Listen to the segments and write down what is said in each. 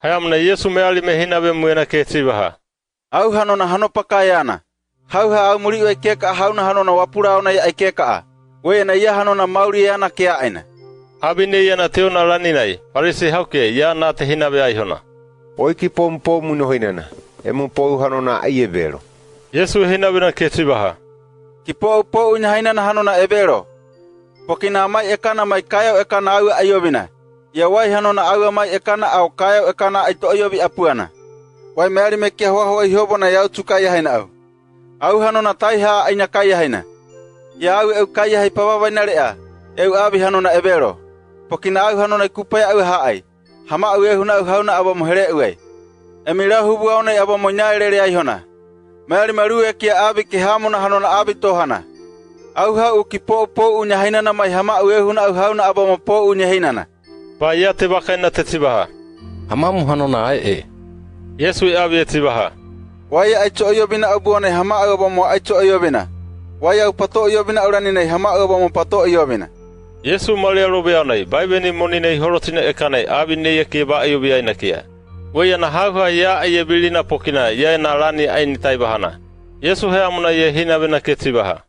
Hayamna Yesu meali mehina be muena ke tibaha. Au hanona hanopakayana. Hauha au muri ue keka hauna hanona wapura ona ai keka. Wena ia hanona mauri yana ke aina. Abine yana teona laninai. Parisi hauke ya na te hina be aihona. Oiki pompo muno hinana. Emu pou hanona ai evero. Yesu hina be na ke tibaha. Ki pou nya hainana hanona evero. Pokina mai ekana mai kaya ekana au ayobina. Ya wai hanona au mai ekana au kaya ekana ai to ayobi apuana. Wai meali me ke hoa ihobona yau tukaya haina au. Au hanona taiha aina kaya haina. Ya au kaya hai pawawa narea. Eu abi hanona evero. Pokina au hanona kupaya au haai. Hama au huna au hauna abo mohere uai. Emira hubu auna abo monyaere ai hona. Meali maru kia abi ke hamona hanona abi tohana. Au hau ki po unya hainana mai hama au huna au hauna abo mo po unya hainana. Pa ia te waka ina te tibaha. Hamamu hanona ai e. Yesu abi e tibaha. Wai ai cho yobina abuane hama au abo mo ai cho yobina. Wai au pato yobina urani nei hama au abo mo pato yobina. Yesu malia robe anai. Baibeni moni nei horotina ekanai. Abi nei ke ba ayobi aina kia. Wai ana hauha ya ai bilina pokina. Ya na lani aini taibahana. Yesu he amuna ye hina bena ke tibaha.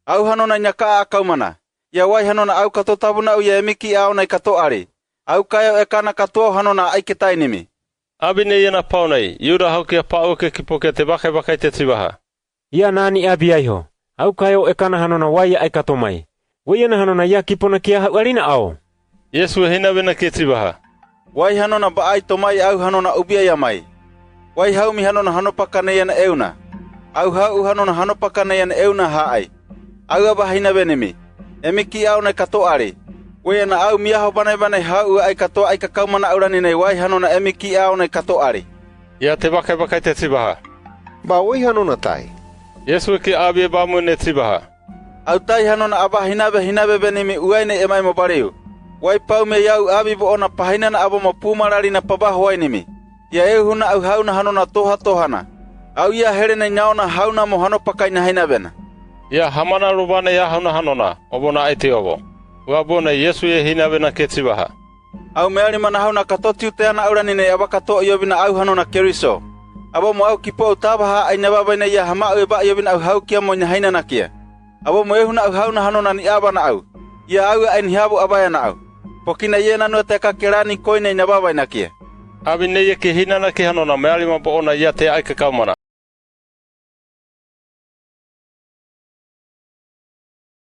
Au hanona nyaka akaumana. Ya wai hanona au kato tabuna au ya emiki au nai kato ari. Au kaya ekana katoa hanona ai ke tainimi. Abine yana paunai. Yuda haukia pauke kipoke te bakai te tibaha. Ia nani abi aiho. Au kaya ekana hanona wai ai kato mai. Wai ana hanona ya kipona kia hau alina ao. Yesu hina bena ke tibaha. Wai hanona ba ai tomai au hanona ubia ya mai. Wai haumi hanona hanopakane yana euna. Au hau hanona hanopakane yana euna haai. Au aba hina benemi. Emiki au nai kato ari. Wai na au miaho banai hau ai kato ai kakaumana aurani nei wai hanona emiki au nai kato ari. Ia te bakai te tibaha. Ba oi hanona tai. Yesu ke abi ba muene tibaha. Au tai hanona aba hinabe benemi uai nei emai mo bariu. Wai pau me yau abi bo ona pahinana abo mo pumarari na pabaho wai nimi. Ia huna au hauna hanona tohana. Au ia here nei naona hauna mo hanopakai na hinabena. Ia hamana rubana ya hauna hanona. Obona aite obo. Wabona Yesu ye hina bena ke tibaha. Au meali mana hauna katoti uteana aurani nei aba kato yobina au hanona keriso. Abo mo au kipo utabaha ai nababa nei ya hama au ba yobina au hau kia mo nyahaina na kia. Abo mo huna au hauna hanona ni aba na au. Ia au ai nihabu abaya na au. Pokina yena no te kakerani koine nababa na kia. Abi nei ke hina na ke hanona meali mapo ona ia te aika kaumana.